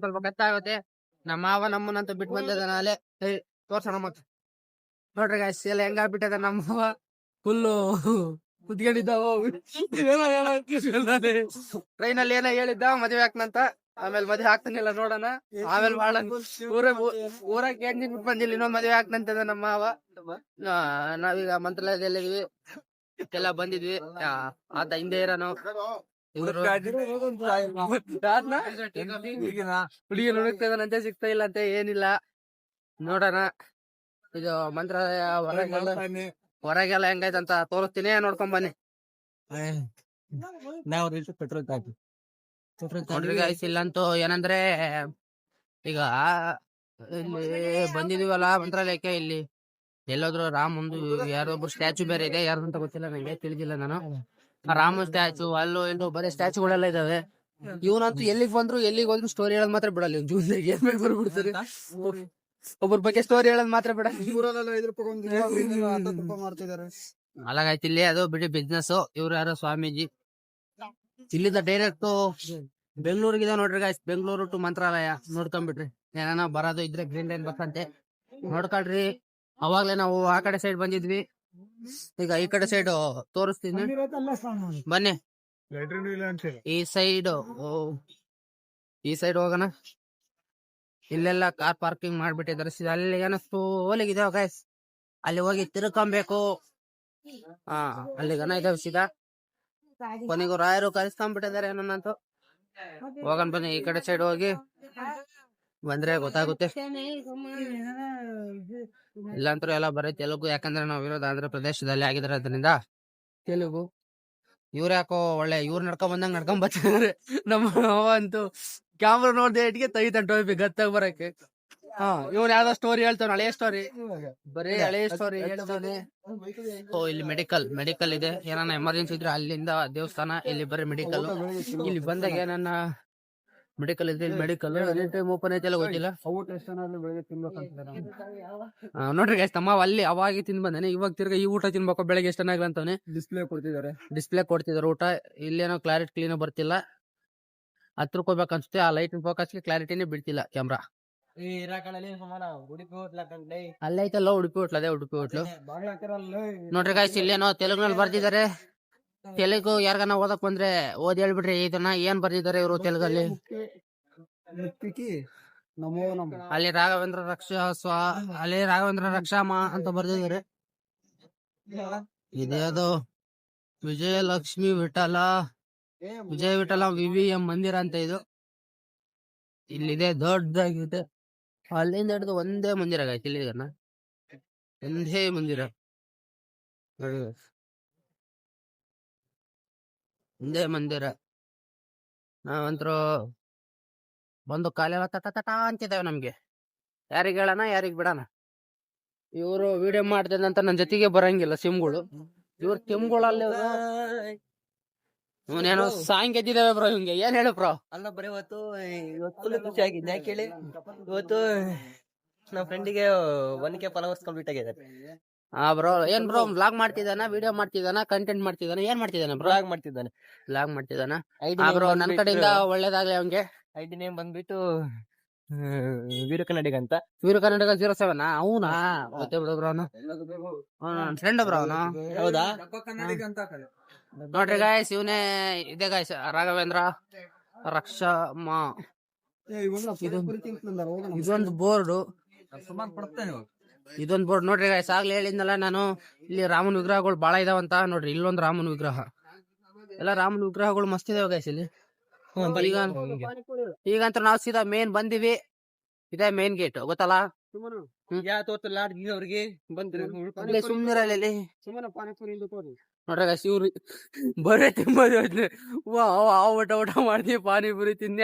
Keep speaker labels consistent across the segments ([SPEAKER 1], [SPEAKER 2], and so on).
[SPEAKER 1] ಸ್ವಲ್ಪ ಗೊತ್ತಾಗುತ್ತೆ. ನಮ್ಮ ಮಾವ ನಮ್ಮನ್ನಂತ ಬಿಟ್ಟು ಬಂದಿದ್ದಾನ ಅಲ್ಲೇ ತೋರ್ಸೋಣ ಮತ್ ನೋಡ್ರಿ ಗಾಯ್ಸ್ ಎಲ್ಲ ಹೆಂಗಾಗ್ಬಿಟ್ಟದ ನಮ್ಮ ಮಾವ ಫುಲ್ಲು ಕುದ್ಕೊಂಡಿದ್ದಾವ. ಟ್ರೈನ್ ಅಲ್ಲಿ ಏನೋ ಹೇಳಿದ್ದ ಮದ್ವೆ ಹಾಕ್ನಂತ, ಆಮೇಲೆ ಮದ್ವೆ ಹಾಕ್ತಾನಿಲ್ಲ ನೋಡೋಣ ಆಮೇಲೆ ಮಾಡೋಣ. ಊರಾಗ ಎಂಜಿನ್ ಬಿಟ್ಟು ಬಂದಿಲ್ಲ ಇನ್ನೊಂದ್ ಮದ್ವೆ ಹಾಕ್ನಂತದ ನಮ್ಮ ಮಾವ. ನಾವೀಗ ಮಂತ್ರಾಲಯದಲ್ಲಿದ್ವಿ ಎಲ್ಲ ಬಂದಿದ್ವಿ. ಆತ ಹಿಂದೆ ಇರೋ ನಾವು ಹುಡುಗಿ ಹುಡುಕ್ತದಂತೆ, ಸಿಗ್ತಾ ಇಲ್ಲ ಅಂತ ಏನಿಲ್ಲ ನೋಡೋಣ. ಇದು ಮಂತ್ರಾಲಯ ಹೊರಗೆಲ್ಲ ಹೆಂಗೈತಂತ ತೋರಿಸ್ತೀನಿ, ನೋಡ್ಕೊಂಡ್ ಬನ್ನಿ. ನೋಡ್ರಿ ಗಾಯ್ಸ್ ಇಲ್ಲಂತೂ ಏನಂದ್ರೆ ಈಗ ಇಲ್ಲಿ ಬಂದಿದೀವಲ್ಲ ಮಂತ್ರಾಲಯಕ್ಕೆ, ಇಲ್ಲಿ ಎಲ್ಲೋದ್ರು ರಾಮಂದು ಯಾರೊಬ್ರು ಸ್ಟ್ಯಾಚು ಬೇರೆ ಇದೆ, ಯಾರು ಅಂತ ಗೊತ್ತಿಲ್ಲ ನಂಗೆ, ತಿಳಿದಿಲ್ಲ ನಾನು. ರಾಮ ಸ್ಟ್ಯಾಚು ಅಲ್ಲೂ ಇಲ್ಲೂ ಬರೀ ಸ್ಟ್ಯಾಚುಗಳೆಲ್ಲ ಇದಾವೆ. ಇವನಂತೂ ಎಲ್ಲಿಗ್ ಬಂದ್ರು ಎಲ್ಲಿಗೆ ಹೋದ್ರು ಸ್ಟೋರಿ ಹೇಳೋದ್ ಮಾತ್ರ ಬಿಡಲ್ಲ. ಇವ್ನು ಜೂನ್ದಾಗ ಏನ್ ಬೇಕು ಬರ್ಬಿಡ್ತಾರೆ, ಒಬ್ಬರ ಬಗ್ಗೆ ಸ್ಟೋರಿ ಹೇಳೋದ್ ಮಾತ್ರ ಬಿಡಲ್ಲ. ಅಲಾಗಾಯ್ತು ಇಲ್ಲಿ ಅದು ಬಿಡಿ ಬಿಸ್ನೆಸ್. ಇವ್ರು ಯಾರೋ ಸ್ವಾಮೀಜಿ, ಇಲ್ಲಿಂದ ಡೈರೆಕ್ಟ್ ಬೆಂಗಳೂರಿಗೆ ನೋಡ್ರಿ ಗಾಯ್ಸ್, ಬೆಂಗಳೂರು ಟು ಮಂತ್ರಾಲಯ ನೋಡ್ಕೊಂಡ್ಬಿಟ್ರಿ. ಏನಾನ ಬರೋದು ಇದ್ರೆ ಗ್ರೀನ್ ಲೈನ್ ಬಸ್ ಅಂತೆ ನೋಡ್ಕೊಳ್ರಿ. ಅವಾಗ್ಲೇ ನಾವು ಆ ಕಡೆ ಸೈಡ್ ಬಂದಿದ್ವಿ, ಈಗ ಈ ಕಡೆ ಸೈಡ್ ತೋರಿಸ್ತೀನಿ ಬನ್ನಿ. ಈ ಸೈಡ್ ಹೋಗೋಣ. ಇಲ್ಲೆಲ್ಲ ಕಾರ್ ಪಾರ್ಕಿಂಗ್ ಮಾಡ್ಬಿಟ್ಟಿದ್ದಾರೆ. ಅಲ್ಲಿ ಏನೋ ಸೋಲಿಗಿದಾವ ಗಾಯ್ಸ್, ಅಲ್ಲಿ ಹೋಗಿ ತಿರ್ಕೊಬೇಕು. ಅಲ್ಲಿಗನ ಇದಾವ ಸೀದಾ. ಕೊನೆಗೂ ರಾಯರು ಕರೆಸ್ಕೊಂಡ್ಬಿಟ್ಟಿದ್ದಾರೆ ಏನಂತೂ. ಹೋಗೋಣ ಬನ್ನಿ, ಈ ಕಡೆ ಸೈಡ್ ಹೋಗಿ ಬಂದ್ರೆ ಗೊತ್ತಾಗುತ್ತೆ. ಇಲ್ಲಾಂತೂ ಎಲ್ಲ ಬರೀ ತೆಲುಗು, ಯಾಕಂದ್ರೆ ನಾವು ಇರೋದು ಆಂಧ್ರ ಪ್ರದೇಶದಲ್ಲಿ ಆಗಿರೋದ್ರಿಂದ ತೆಲುಗು. ಇವ್ರ ಯಾಕೋ ಒಳ್ಳೆ ಇವ್ರು ನಡ್ಕೊಂಡ್ ಬಂದಂಗ ನಡ್ಕೊಂಡ್ ಬರ್ತಿದಾರೆ. ನಮ್ಮ ಮಾವ ಅಂತೂ ಕ್ಯಾಮ್ರಾ ನೋಡ್ದೆ ಇಟ್ಗೆ ತೆಗಿತಾನೆ ಗತ್ತಾಗ ಬರಕ್ಕೆ. ಇವ್ನು ಯಾವ್ದೋ ಸ್ಟೋರಿ ಹೇಳ್ತಾನೆ, ಹಳೆ ಸ್ಟೋರಿ, ಬರೀ ಹಳೆ ಸ್ಟೋರಿ ಹೇಳ್ತಾನೆ. ಇಲ್ಲಿ ಮೆಡಿಕಲ್ ಇದೆ, ಏನಾನ ಎಮರ್ಜೆನ್ಸಿ ಇದ್ರೆ ಅಲ್ಲಿಂದ ದೇವಸ್ಥಾನ, ಇಲ್ಲಿ ಬರೀ ಮೆಡಿಕಲ್. ಇಲ್ಲಿ ಬಂದಾಗ ಏನನ್ನ ಮೆಡಿಕಲ್ ಇದ್ರೆ ಇಲ್ಲಿ ಮೆಡಿಕಲ್ ಎನಿ ಟೈಮ್ ಓಪನ್ ಐತೆಲ್ಲ ಗೊತ್ತಿಲ್ಲ. ನೋಡ್ರಿ ಗೈಸ್, ನಮ್ಮ ಅಲ್ಲಿ ಅವಾಗ ತಿಂದ್ ಬಂದಾನೆ, ಇವಾಗ ತಿರ್ಗಾ ಈ ಊಟ ತಿನ್ಬೇಕು ಬೆಳಗ್ಗೆ ಎಷ್ಟನಾಗ್ಲ ಅಂತಾನೆ. ಡಿಸ್ಪ್ಲೇ ಕೊಡ್ತಿದಾರೆ ಊಟ. ಇಲ್ಲೇನೋ ಕ್ಲಾರಿಟಿ ಕ್ಲೀನ್ ಬರ್ತಿಲ್ಲ, ಹತ್ರಕ್ಕೆ ಹೋಗ್ಬೇಕು ಅನ್ಸುತ್ತೆ. ಆ ಲೈಟ್ ಫೋಕಸ್ಗೆ ಕ್ಲಾರಿಟಿನೇ ಬಿಡ್ತಿಲ್ಲ ಕ್ಯಾಮ್ರಾ. ಅಲ್ಲೈತಲ್ಲ ಉಡುಪಿ ಹೋಟ್ಲು, ಅದೇ ಉಡುಪಿ ಹೋಟ್ಲು. ನೋಡ್ರಿ ಗಾಯ್ಸ್, ಇಲ್ಲೇನೋ ತೆಲುಗಿನಲ್ಲಿ ಬರ್ದಿದ್ದಾರೆ. ತೆಲುಗು ಯಾರ್ಗನ ಓದಕ್ ಬಂದ್ರೆ ಓದ್ ಹೇಳ್ಬಿಡ್ರಿ ಇದನ್ನ ಏನ್ ಬರ್ದಿದ್ದಾರೆ ಇವರು ತೆಲುಗಲ್ಲಿ. ಅಲ್ಲಿ ರಾಘವೇಂದ್ರ ರಕ್ಷಾಮ ಅಂತ ಬರ್ದಿದ್ದಾರೆ. ಇದೇದು ವಿಜಯ ವಿಠಲ ವಿವಿಎಂ ಮಂದಿರ ಅಂತ ಇದು ಇಲ್ಲಿದೆ, ದೊಡ್ಡದಾಗಿದೆ. ಅಲ್ಲಿಂದ ಹಿಡಿದು ಒಂದೇ ಮಂದಿರ ಆಯ್ತು, ಇಲ್ಲಿ ಒಂದೇ ಮಂದಿರ, ಒಂದೇ ಮಂದಿರ. ನಾವಂತರೂ ಬಂದು ಕಾಲೆಲ್ಲ ತಟ ಅಂತಿದ್ದಾವೆ ನಮ್ಗೆ. ಯಾರಿಗ್ ಹೇಳೋಣ ಯಾರಿಗ್ ಬಿಡೋಣ. ಇವರು ವಿಡಿಯೋ ಮಾಡ್ತಿದ್ದ ಅಂತ ನನ್ನ ಜೊತೆಗೆ ಬರಂಗಿಲ್ಲ ಸಿಮ್ಗಳು. ಇವ್ರ ಸಿಮ್ಗಳಲ್ಲಿ ಇವನೇನೋ ಸಾಂಗ್ ಎದ್ದಿದ್ದಾವೆ ಬ್ರೋ. ಇವ್ಗೆ ಏನ್ ಹೇಳು ಬ್ರೋ?
[SPEAKER 2] ಅಲ್ಲ ಬರೀ ಇವತ್ತು ಖುಷಿ ಆಗಿದೆ. ಯಾಕೆ ಹೇಳಿ, ಇವತ್ತು ನಮ್ಮ ಫ್ರೆಂಡಿಗೆ 1K ಫಾಲೋವರ್ಸ್ ಕಂಪ್ಲೀಟ್ ಆಗಿದೆ.
[SPEAKER 1] ಬ್ರೋ ಏನ್ ಬ್ರೋ ವ್ಲಾಗ್ ಮಾಡ್ತಿದ್ದಾನ, ವಿಡಿಯೋ ಮಾಡ್ತಿದ್ದಾನ, ಕಂಟೆಂಟ್ ಮಾಡ್ತಿದ್ದಾನ, ಏನ್ ಮಾಡ್ತಿದ್ದಾನೆ?
[SPEAKER 2] ವ್ಲಾಗ್
[SPEAKER 1] ಮಾಡ್ತಿದ್ದಾನ. ಬ್ರೋ ನನ್ನ ಕಡೆಯಿಂದ ಒಳ್ಳೇದಾಗ್ಲಿ ಅವ್ನ್ಗೆ.
[SPEAKER 2] ಐಡಿ ನೇಮ್ ಬಂದ್ಬಿಟ್ಟು ವೀರು ಕನ್ನಡಿಗ ಅಂತ.
[SPEAKER 1] ವೀರು ಕನ್ನಡಿಗ 07 ಅವನಾ? ಗೊತ್ತೇ ಬಿಡು ಬ್ರೋ, ಫ್ರೆಂಡ್ ಬ್ರೋ ಅವನು.
[SPEAKER 2] ಹೌದಾ?
[SPEAKER 1] ನೋಡ್ರಿ ಗಾಯ್ಸ್, ಇವನೇ ಇದೆ ಗಾಯ್ಸ್, ರಾಘವೇಂದ್ರ ರಕ್ಷಾಮ. ಇದೊಂದು ಬೋರ್ಡ್ ನೋಡ್ರಿ ಗಾಯ್ಸ್. ಆಗ್ಲೇ ಹೇಳಿದ್ನಲ್ಲ ನಾನು, ಇಲ್ಲಿ ರಾಮನ ವಿಗ್ರಹಗಳು ಬಾಳ ಇದಾವಂತ. ನೋಡ್ರಿ ಇಲ್ಲೊಂದು ರಾಮನ ವಿಗ್ರಹ, ಎಲ್ಲ ರಾಮನ ವಿಗ್ರಹಗಳು ಮಸ್ತ್ ಇದಾವ ಗಾಯ್ಸ್ ಇಲ್ಲಿ. ಈಗಂತ ನಾವು ಸೀದಾ ಮೇನ್ ಬಂದಿವಿ, ಇದೇ ಮೇನ್ ಗೇಟ್ ಗೊತ್ತಲ್ಲ. ಸುಮ್ನಿರಲ್ಲಿ ನೋಡ್ರಿ ಗಾಯ್ಸ್, ಇವ್ರು ಬರೇ ತಿಂಬದು ಊಟ ಮಾಡ್ತೀವಿ, ಪಾನಿಪುರಿ ತಿನ್ನಿ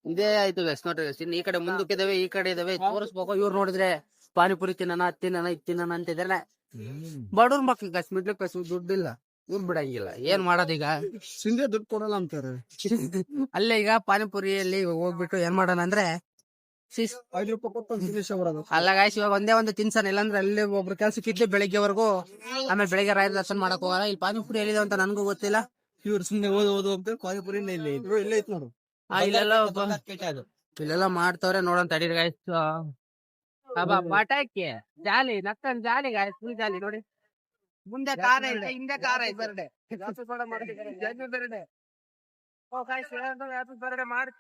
[SPEAKER 1] ಇದೇ ಆಯ್ತು ಗಾಯ್ಸ್. ನೋಡ್ರಿ ಗಾಯ್ಸ್, ಇನ್ನು ಈ ಕಡೆ ಮುಂದಕ್ಕೆ ಇದಾವೆ, ಈ ಕಡೆ ಇದಾವೆ, ತೋರಿಸ್ಬೇಕು. ಇವ್ರು ನೋಡಿದ್ರೆ ಪಾನಿಪುರಿ ತಿನ್ನೋಣ ಅಂತಿದ್ದಾರೆ. ಬಡವ್ರ ಮಕ್ಳು ಗಾಯ್ಸ್, ಮಿಡ್ಲ್ ಕ್ಲಾಸ್, ದುಡ್ಡಿಲ್ಲ, ಇವ್ರು ಬಿಡಂಗಿಲ್ಲ. ಏನ್ ಮಾಡೋದೀಗ,
[SPEAKER 2] ಸಿಂಧೆ ದುಡ್ಡು ಕೊಡಲ್ಲ ಅಂತಾರೆ.
[SPEAKER 1] ಅಲ್ಲೇ ಈಗ ಪಾನಿಪುರಿಯಲ್ಲಿ ಹೋಗ್ಬಿಟ್ಟು ಏನ್ ಮಾಡೋಣ ಅಂದ್ರೆ,
[SPEAKER 2] 5 ರೂಪಾಯಿ ಕೊಟ್ಟು
[SPEAKER 1] ಅಲ್ಲ ಗಾಯ್ಸ್, ಇವಾಗ ಒಂದೇ ಒಂದು ತಿನ್ಸನ, ಇಲ್ಲಾಂದ್ರೆ ಅಲ್ಲಿ ಒಬ್ರು ಕೆಲ್ಸಕ್ಕೆ ಇದ್ಲಿ ಬೆಳಿಗ್ಗೆವರೆಗೂ, ಆಮೇಲೆ ಬೆಳಿಗ್ಗೆ ರಾಯರ ದರ್ಶನ ಮಾಡಕ್ ಹೋಗಲ್ಲ. ಇಲ್ಲಿ ಪಾನಿಪುರಿ ಎಲ್ಲಿದೆ ಅಂತ ನನ್ಗೂ ಗೊತ್ತಿಲ್ಲ.
[SPEAKER 2] ಇವ್ರು ಸುಮ್ನೆ ಓದು ಅಂತ ಪಾನಿಪುರಿ ಇಲ್ಲೇ ಐತ್ ನೋಡು.
[SPEAKER 1] ಇಲ್ಲೆಲ್ಲ ಮಾಡ್ತವ್ರೆ ನೋಡೋಣ ತಡೀರಿ ಗಾಯ್ಸ್. ಪಟಾಕಿ ಜಾಲಿ ನಕ್ಕನ್ ಜಾಲಿ ಗಾಯ್ಸ್, ಫುಲ್ ಜಾಲಿ ನೋಡಿ. ಮುಂದೆ ಕಾರ ಐತೆ, ಹಿಂದೆ ಕಾರ ಐತೆ. ಬರ್ಡೆ ಬರ್ಡೆ ಓ ಗಾಯ್ಸ್, ಹ್ಯಾಪಿ ಬರ್ಡೆ ಮಾಡಿ.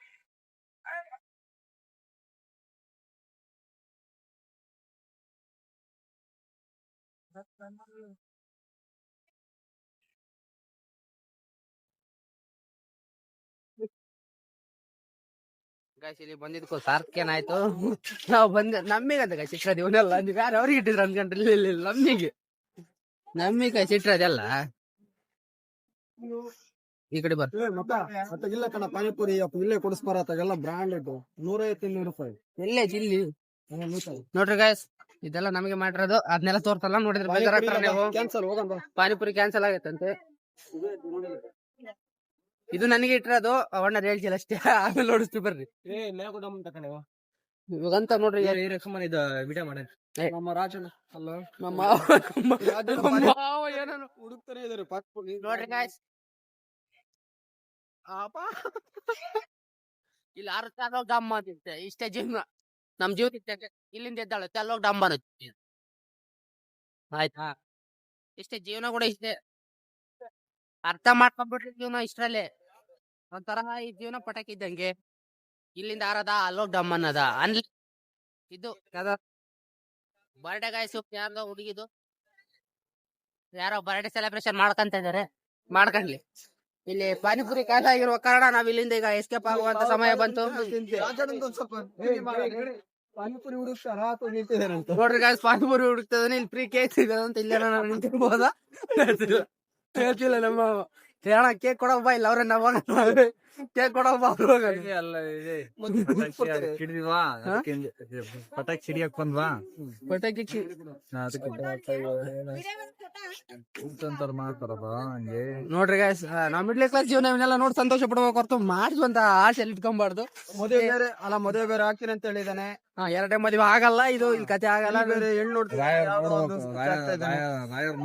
[SPEAKER 1] ಗಾಯ್ಸ್ ಇಲ್ಲಿ ಬಂದಿದ್ಕೋ ಸಾರ್ಕೇನಾಯ್ತು. ನಾವು ಬಂದ ನಮ್ಮಿಗಂತ ಗಾಯ್ಸ್ ಸಿಟ್ರದ್ ಇವನೆಲ್ಲ, ನೀವು ಯಾರು ಅವ್ರಿಗೆ ಇಟ್ಟಿದ್ರು ಅನ್ಕೊಂಡ್ರೆ ಇಲ್ಲ ನಮ್ಮಿಗೆ ಸಿಟ್ರದೆಲ್ಲ ಈ ಕಡೆ ಬರ್ತಾರೆ.
[SPEAKER 2] ಮತ್ತೆ ಇಲ್ಲ ಕಣ ಪಾನಿಪುರಿ ಇಲ್ಲೇ ಕೊಡಿಸ್ಬಾರ ಎಲ್ಲ ಬ್ರಾಂಡ್ ಇಟ್ಟು 150-200 ರೂಪಾಯಿ ಎಲ್ಲೇ ಜಿಲ್ಲಿ
[SPEAKER 1] ನೋಡ್ರಿ ಗಾಯ್ಸ್, ಇದೆಲ್ಲ ನಮಗೆ ಮಾಡಿರೋದು. ಅದನ್ನೆಲ್ಲ ತೋರ್ಸಲ್ಲ, ನೋಡಿದ್ರೆ ಬೇಜಾರಾಗ್ತಾರೆ ನೀವು.
[SPEAKER 2] ಕ್ಯಾನ್ಸಲ್ ಹೋಗಂಬ.
[SPEAKER 1] ಪಾನಿಪುರಿ ಕ್ಯಾನ್ಸಲ್ ಆಗೈತಂತೆ. ಇದು ನನಗೆ ಇಟ್ಟಿರೋದು, ಅವಣ್ಣ ಹೇಳ್ತಿಲ್ಲ ಅಷ್ಟೇ, ಆಮೇಲೆ ನೋಡಿಸ್ತೀವಿ ಬರ್ರಿ. ಇವಾಗಂತ ನೋಡ್ರಿ
[SPEAKER 2] ಇದು ವಿಡಿಯೋ ಮಾಡ ನಮ್ಮ ರಾಜನ ಅಲ್ಲ ನಮ್ಮ ಹುಡುಕ್ತಾನೆ ಇದಾರೆ
[SPEAKER 1] ನೋಡ್ರಿ ಗಾಯ್ಸ್. ಇಲ್ಲಿ 6 ತಗೋಗ್ ಡಮ್ ಅಂತಿತ್ತೆ, ಇಷ್ಟೇ ಜೀವನ ನಮ್ ಜೀವನ. ಇಲ್ಲಿಂದ ಎದ್ದಾಳೆ ತೆಲ್ಲೋಗ್ ಡಮ್ ಅನ್ನತ್ತೆ, ಆಯ್ತಾ? ಇಷ್ಟೇ ಜೀವನ ಕೂಡ ಇಷ್ಟೇ, ಅರ್ಥ ಮಾಡ್ಕೊಂಡ್ಬಿಟ್ರಿ ಜೀವನ ಇಷ್ಟ್ರಲ್ಲೇ. ಒಂಥರ ಈ ಜೀವನ ಪಟಾಕಿ ಇದ್ದಂಗೆ, ಇಲ್ಲಿಂದ ಆರದ ಅಲ್ಲೋಗ್ ಡಮ್ ಅನ್ನದ ಅನ್ಲಿ. ಇದು ಬರ್ಡೇ ಗಾಯ್ಸು, ಯಾರ್ದೋ ಹುಡುಗಿದು ಯಾರೋ ಬರ್ಡೇ ಸೆಲೆಬ್ರೇಷನ್ ಮಾಡ್ಕಂತ ಇದಾರೆ, ಮಾಡ್ಕೊಂಡ್ಲಿ. ಇಲ್ಲಿ ಪಾನಿಪುರಿ ಕಾಲ ಆಗಿರುವ ಕಾರಣ ನಾವ್ ಇಲ್ಲಿಂದ ಈಗ ಎಸ್ಕೇಪ್ ಆಗುವಂತ ಸಮಯ ಬಂತು.
[SPEAKER 2] ಪಾನಿಪುರಿ ಹುಡುಕ್ತಾರ
[SPEAKER 1] ನೋಡ್ರಿ ಗಾಯ್ಸ್, ಪಾನಿಪುರಿ ಹುಡುಕ್ತದಾನೆ. ಇಲ್ಲಿ ಫ್ರೀ ಕೇಕ್ ಸಿಗೋದಂತ ಇಲ್ಲೇ ನಿಂತಿರ್ಬೋದಾ ಹೇಳ್ತಿಲ್ಲ ನಮ್ಮ ಹೇಳ. ಕೇಕ್ ಕೊಡೋ ಬಾ, ಇಲ್ಲ ಅವ್ರೆ ನಾವು ಕೇಕ್ ಕೊಡೋ ಬಾ.
[SPEAKER 2] ಪಟಾಕಿ ಸಿಡಿಯಕ್ ಬಂದ್ವಾ,
[SPEAKER 1] ಪಟಾಕಿ
[SPEAKER 2] ಮಾಡ್ತಾರಪ್ಪ ಹಂಗೆ.
[SPEAKER 1] ನೋಡ್ರಿ ಗಾಯ್ಸ್, ನಾವ್ ಮಿಡ್ಲ್ ಕ್ಲಾಸ್ ಜೀವನ ಇವನ್ನೆಲ್ಲ ನೋಡಿ ಸಂತೋಷ ಪಡ್ಬೇಕು ಹೊರತು ಮಾಡಿಸುವಂತ ಆಸೆ ಅಲ್ಲಿ ಇಟ್ಕೊಂಬಾರ್ದು.
[SPEAKER 2] ಮದುವೆ ಬೇರೆ ಅಲ್ಲ, ಮದುವೆ ಬೇರೆ ಆಗ್ತೀನಿ ಅಂತ ಹೇಳಿದಾನೆ.
[SPEAKER 1] 2 ಮದುವೆ ಆಗಲ್ಲ, ಇದು ಇಲ್ಲಿ ಕತೆ ಆಗಲ್ಲ. ಬೇರೆ
[SPEAKER 2] ಹೆಣ್ಣು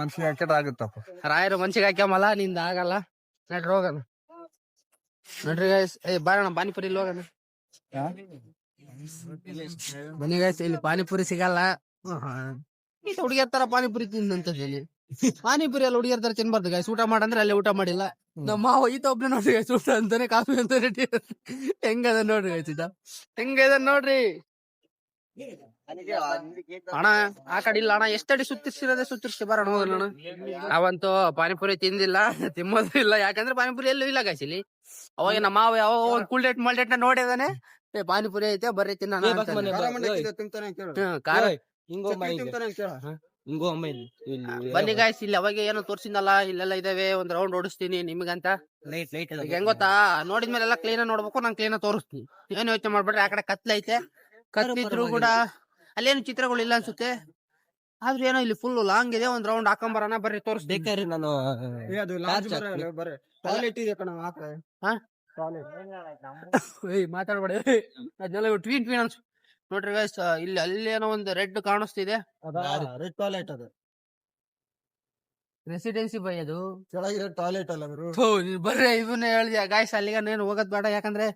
[SPEAKER 2] ಮನ್ಸಿಗೆ ಹಾಕಿದ್ರೆ ಆಗುತ್ತಪ್ಪ.
[SPEAKER 1] ರಾಯರು ಮನ್ಸಿಗೆ ಹಾಕ್ಯಮಲ್ಲ, ನಿಂದ ಆಗಲ್ಲ. ನಡ್ರಿ ಹೋಗೋಣ. ನೋಡ್ರಿ ಗಾಯ್ಸ್, ಬಾರೋಣ ಪಾನಿಪುರಿ ಇಲ್ಲಿ ಹೋಗೋಣ. ಬನ್ನಿ ಗಾಯ್ಸ್, ಇಲ್ಲಿ ಪಾನಿಪುರಿ ಸಿಗಲ್ಲ. ಹುಡುಗಿಯರ್ ತರ ಪಾನಿಪುರಿ ತಿಂದಂತಲ್ಲಿ ಪಾನಿಪುರಿ ಎಲ್ಲ ಹುಡುಗಿಯರ್ ತರ ತಿನ್ಬಾರ್ದು ಗಾಯ್ಸ್. ಊಟ ಮಾಡಂದ್ರೆ ಅಲ್ಲೇ ಊಟ ಮಾಡಿಲ್ಲ. ನಮ್ಮ ಮಾವ ಈತ ಒಬ್ನೇ ನೋಡ್ರಿ ಗಾಯ್ಸ್, ಊಟ ಅಂತಾನೆ ಕಾಫಿ ಅಂತ ರೆಡಿ ಹೆಂಗದ ನೋಡ್ರಿ ಗಾಯ್ಸ್, ಇದ ಹೆಂಗದ ನೋಡ್ರಿ ಅಣ್ಣ. ಆ ಕಡೆ ಇಲ್ಲ ಅಣ್ಣ, ಎಷ್ಟಡಿ ಸುತ್ತಿರ್ಸಿ ಬರೋಣ ಹೋಗೋಣ ಅಣ್ಣ. ಅವಂತೂ ಪಾನಿಪುರಿ ತಿಂದಿಲ್ಲ, ತಿನ್ನೋದು ಇಲ್ಲ. ಯಾಕಂದ್ರೆ ಪಾನಿಪುರಿ ಎಲ್ಲೂ ಇಲ್ಲ ಗಾಯ್ಸ್ ಇಲ್ಲಿ. ಅವಾಗ ನಮ್ಮ ಮಾವ ಯಾವ ಕೂಲ್ ಡೇಟ್ ಮಾಲ್ ಡೇಟ್ ನ ನೋಡಿದಾನೆ, ಪಾನಿಪುರಿ ಐತೆ ಬರ್ರಿ ತಿನ್ನೋಣ. ಬನ್ನಿ ಗಾಯ್ಸ್, ಇಲ್ಲಿ ಅವಾಗ ಏನೋ ತೋರ್ಸಿನಲ್ಲ, ಇಲ್ಲೆಲ್ಲ ಇದಾವೆ. ಒಂದ್ ರೌಂಡ್ ಓಡಿಸ್ತೀನಿ ನಿಮ್ಗಂತ. ಹೆಂಗ್ ಗೊತ್ತಾ, ನೋಡಿದ್ಮೇಲೆ ಎಲ್ಲ ಕ್ಲೀನ್ ನೋಡ್ಬೇಕು, ನಾನ್ ಕ್ಲೀನ್ ತೋರಿಸ್ತೀನಿ. ಏನ್ ಯೋಚನೆ ಮಾಡ್ಬಿಟ್ರೆ. ಆ ಕಡೆ ಕತ್ಲೈತೆ, ಕತ್ತಿದ್ರು ಕೂಡ ಅಲ್ಲೇನು ಚಿತ್ರಗಳು ಇಲ್ಲ ಅನ್ಸುತ್ತೆ. ಆದ್ರೆ ಏನೋ ಇಲ್ಲಿ ಫುಲ್ ಲಾಂಗ್ ಇದೆ. ಒಂದ್ ರೌಂಡ್ ಹಾಕೊಂಬರೋಣ ಬರ್ರಿ, ತೋರಿಸ್ಬೇಕಾರೆ. ನಾನು ಮಾತಾಡ್ಬೇಡಿ, ಅದನ್ನೆಲ್ಲ ಟ್ವೀನ್ ಟ್ವೀನ್ ಅನ್ಸು. ನೋಡ್ರಿ ಗೈಸ್, ಇಲ್ಲಿ ಅಲ್ಲೇನೋ ಒಂದು ರೆಡ್ ಕಾಣಿಸ್ತಿದೆ,
[SPEAKER 2] ರೆಡ್ ಟಾಯ್ಲೆಟ್. ಅದು
[SPEAKER 1] ರೆಸಿಡೆನ್ಸಿ ಬೈ, ಅದು
[SPEAKER 2] ಕೆಳಗಿರೋ ಟಾಯ್ಲೆಟ್ ಅಲ್ಲ.
[SPEAKER 1] ಬರ್ರಿ ಇವನ್ನ ಹೇಳಿದ್ಯಾ ಗಾಯ್ಸ್, ಅಲ್ಲಿಗ ಏನು ಹೋಗೋದ್ ಬೇಡ. ಯಾಕಂದ್ರೆ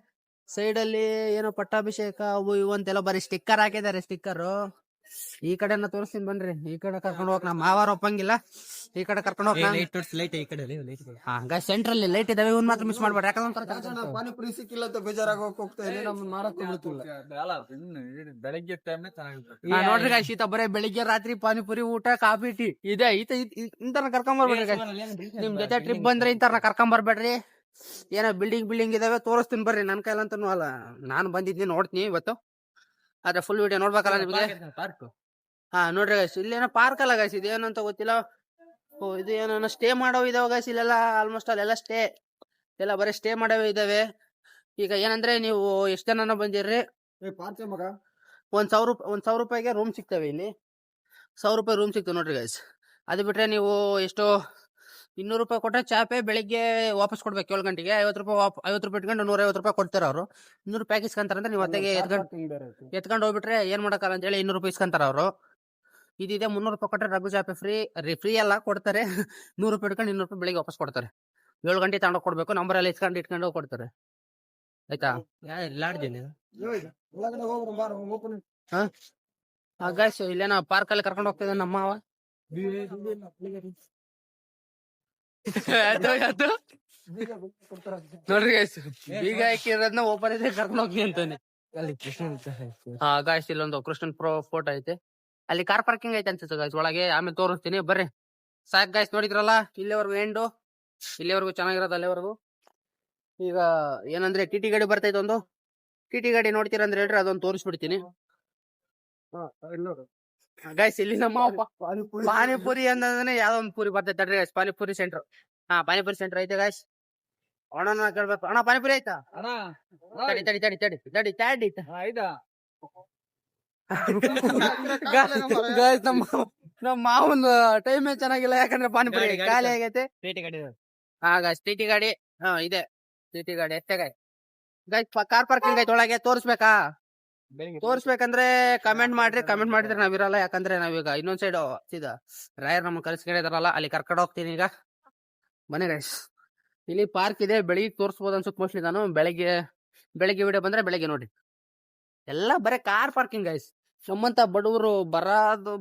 [SPEAKER 1] ಸೈಡ್ ಅಲ್ಲಿ ಏನೋ ಪಟ್ಟಾಭಿಷೇಕ ಅವು ಇವು ಅಂತೆಲ್ಲ ಬರೀ ಸ್ಟಿಕ್ಕರ್ ಹಾಕಿದಾರೆ. ಸ್ಟಿಕ್ಕರ್ ಈ ಕಡೆನ ತೋರಿಸ್ತೀನಿ ಬನ್ರಿ. ಈ ಕಡೆ ಕರ್ಕೊಂಡು ಹೋಗಕ್ ನಮ್ಮ ಮಾವಾರ ಒಪ್ಪಂಗಿಲ್ಲ. ಈ ಕಡೆ ಕರ್ಕೊಂಡು ಹೋಗ. ಸೆಂಟ್ರಲ್ ಲೈಟ್ ಇದಾವೆ, ಇವ್ನ ಮಾತ್ರ ಮಿಸ್ ಮಾಡ್ಬೇಡ. ಯಾಕಂದ್ರೆ
[SPEAKER 2] ಪಾನಿಪುರಿ ಸಿಕ್ಕಿಲ್ಲ ಅಂತ ಬೇಜಾರಾಗೋಕ್ ಹೋಗ್ತಾ ಇದೆ. ನಮ್ಮನ್ನ ಮಾಡಕ್ ಬೆಳಗ್ಗೆ ಟೈಮ್
[SPEAKER 1] ನೋಡ್ರಿ ಗಾಯ್ಸ್, ಈತ ಬರೀ ಬೆಳಿಗ್ಗೆ ರಾತ್ರಿ ಪಾನಿಪುರಿ ಊಟ ಕಾಫಿ ಟೀ ಇದೆ. ಇಂತರ್ನ ಕರ್ಕೊಂಡ್ ಬರ್ಬೇಡ್ರಿ. ನಿಮ್ ಜೊತೆ ಟ್ರಿಪ್ ಬಂದ್ರೆ ಇಂತರ್ನ ಕರ್ಕೊಂಡ್ ಬರ್ಬೇಡ್ರಿ. ಏನೋ ಬಿಲ್ಡಿಂಗ್ ಇದಾವೆ, ತೋರಿಸ್ತೀನಿ ಬರ್ರಿ. ನನ್ ಕೈಲಂತನೂ ಅಲ್ಲ, ನಾನು ಬಂದಿದ್ದೀನಿ, ನೋಡ್ತೀನಿ ಇವತ್ತು. ಆದ್ರೆ ಫುಲ್ ವಿಡಿಯೋ ನೋಡ್ಬೇಕಲ್ಲ ನಿಮ್ಗೆ. ನೋಡ್ರಿ ಗಾಯ್ಸ್, ಇಲ್ಲೇನೋ ಪಾರ್ಕ್ ಅಲ್ಲ ಗಾಯ್ಸ್, ಇದೇನಂತ ಗೊತ್ತಿಲ್ಲ. ಇದು ಏನೋ ಸ್ಟೇ ಮಾಡೋ ಇದಾವ ಗಾಯ್ಸ್. ಇಲ್ಲೆಲ್ಲ ಆಲ್ಮೋಸ್ಟ್ ಅಲ್ಲೆಲ್ಲ ಸ್ಟೇ ಎಲ್ಲ ಬರೀ ಸ್ಟೇ ಮಾಡೋ ಇದಾವೆ. ಈಗ ಏನಂದ್ರೆ ನೀವು ಎಷ್ಟ್ ಜನ ಬಂದಿರ್ರಿ, 1,000 ರೂಪಾಯಿಗೆ ರೂಮ್ ಸಿಗ್ತವೆ ಇಲ್ಲಿ. 1,000 ರೂಪಾಯಿ ರೂಮ್ ಸಿಗ್ತವೆ ನೋಡ್ರಿ ಗಾಯ್ಸ್. ಅದು ಬಿಟ್ರೆ ನೀವು ಎಷ್ಟು 200 ರೂಪಾಯಿ ಕೊಟ್ರೆ ಚಾಪೆ ಬೆಳಿಗ್ಗೆ ವಾಪಸ್ ಕೊಡ್ಬೇಕು 7 ಗಂಟೆಗೆ. 50 ರೂಪಾಯಿ ಇಟ್ಕೊಂಡು 150 ರೂಪಾಯಿ ಕೊಡ್ತಾರ ಅವರು. 200 ರೂಪಾಯಿ ಇಸ್ಕೊಂತಾರ ಅಂದ್ರೆ ನೀವು ಹೊತ್ತಿಗೆ ಎತ್ಕೊಂಡು ಹೋಗ್ಬಿಟ್ರೆ ಏನ್ ಮಾಡಕ್ಕಲ್ಲ ಅಂತ ಹೇಳಿ 200 ರೂಪಾಯಿ ಇಸ್ಕೊಂತಾರ ಅವರು. ಇದಿದೆ 300 ರೂಪಾಯಿ ಕೊಟ್ರೆ ರಘು ಚಾಪೆ ಫ್ರೀ ಅಲ್ಲ, ಕೊಡ್ತಾರೆ. 100 ರೂಪಾಯಿ ಇಟ್ಕೊಂಡು 200 ರೂಪಾಯಿ ಬೆಳಿಗ್ಗೆ ವಾಪಸ್ ಕೊಡ್ತಾರೆ. 7 ಗಂಟೆ ತಗೊಂಡು ಕೊಡ್ಬೇಕು, ನಂಬರ್ ಎಲ್ಲ ಇಟ್ಕೊಂಡು ಕೊಡ್ತಾರೆ ಆಯ್ತಾ.
[SPEAKER 2] ಲಾಡ್ಜ್
[SPEAKER 1] ಗೈಸ್ ಇಲ್ಲೇನೋ ಪಾರ್ಕ್ ಅಲ್ಲಿ ಕರ್ಕೊಂಡು ಹೋಗ್ತಿದ್ದೆ ನಮ್ಮ ಮಾವ. ಅದು ನೋಡ್ರಿ ಗೈಸ್, ಬೀಗ ಹಾಕಿರೋದ್ನ ಓಪನ್ ಇದೆ ಕರ್ಕೊಂಡು ಹೋಗ್ತೀನಿ ಅಂತಾನೆ. ಗಾಯ್ಸ್ ಇಲ್ಲೊಂದು ಕೃಷ್ಣನ್ ಫೋಟೋ ಐತೆ, ಅಲ್ಲಿ ಕಾರ್ ಪಾರ್ಕಿಂಗ್ ಐತೆ ಅನ್ಸುತ್ತೆ ಗಾಯ್ಸ್ ಒಳಗೆ, ಆಮೇಲೆ ತೋರಿಸ್ತೀನಿ ಬರ್ರಿ. ಸಾಕ್ ಗಾಯ್ಸ್, ನೋಡಿದ್ರಲ್ಲ ಇಲ್ಲಿವರೆಗೂ ಇಲ್ಲಿವರೆಗೂ ಚೆನ್ನಾಗಿರೋದು ಅಲ್ಲಿವರೆಗೂ. ಈಗ ಏನಂದ್ರೆ ಟಿ ಗಾಡಿ ಬರ್ತೈತೆ, ಒಂದು ಟಿ ಗಾಡಿ ನೋಡ್ತೀರಾ ಅಂದ್ರೆ ಹೇಳ್ರಿ, ಅದೊಂದು ತೋರಿಸ್ಬಿಡ್ತೀನಿ. ಗಾಯ್ಸ್ ಇಲ್ಲಿ ನಮ್ಮ ಪಾನಿಪುರಿ ಅಂದ್ರೆ ಯಾವ್ದೋ ಒಂದು ಪೂರಿ ಬರ್ತೈತೆ ತಡ್ರಿ guys, panipuri centre. Panipuri centre ಐತೆ ಗಾಯ್ಸ್. ಅಣ್ಣ ಕೇಳ್ಬೇಕು, ಅಣ್ಣ ಪಾನಿಪುರಿ ಆಯ್ತಾ? ತಡಿ ತಡಿ ತಡಿ ತಡಿ ತಡಿ ತಡಿ ಗಾಯ್ಸ್, ನಮ್ಮ ಮಾವನ್ ಟೈಮೇ ಚೆನ್ನಾಗಿಲ್ಲ, ಯಾಕಂದ್ರೆ ಪಾನಿಪುರಿ ಖಾಲಿ ಆಗೈತೆ. ಗಾಯ್ಸ್ ಟಿ ಗಾಡಿ ಇದೆ, ಟಿ ಗಾಡಿ ಎಷ್ಟೇ ಗಾಯ್ಸ್. ಕಾರ್ ಪಾರ್ಕಿಂಗ್ ಐತೆ ಒಳಗೆ, ತೋರ್ಸ್ಬೇಕಂದ್ರೆ ಕಮೆಂಟ್ ಮಾಡ್ರಿ. ಕಮೆಂಟ್ ಮಾಡಿದ್ರೆ ನಾವಿರಲ್ಲ, ಯಾಕಂದ್ರೆ ನಾವೀಗ ಇನ್ನೊಂದ್ ಸೈಡ್ ಸೀದಾ ರಾಯರ್ ನಮ್ಮ ಕಲ್ಸ್ಕೊಂಡಿದಾರಲ್ಲ, ಅಲ್ಲಿ ಕರ್ಕೊಂಡು ಹೋಗ್ತೀನಿ ಈಗ. ಬನ್ನಿ ಗೈಸ್, ಇಲ್ಲಿ ಪಾರ್ಕ್ ಇದೆ, ಬೆಳಿಗ್ಗೆ ತೋರಿಸ್ಬೋದು ಅನ್ಸುತ್ತೆ ಮೋಸ್ಟ್ಲಿ. ನಾನು ಬೆಳಗ್ಗೆ ವಿಡಿಯೋ ಬಂದ್ರೆ ಬೆಳಗ್ಗೆ ನೋಡಿ. ಎಲ್ಲ ಬರೀ ಕಾರ್ ಪಾರ್ಕಿಂಗ್ ಗೈಸ್. ನಮ್ಮಂತ ಬಡವರು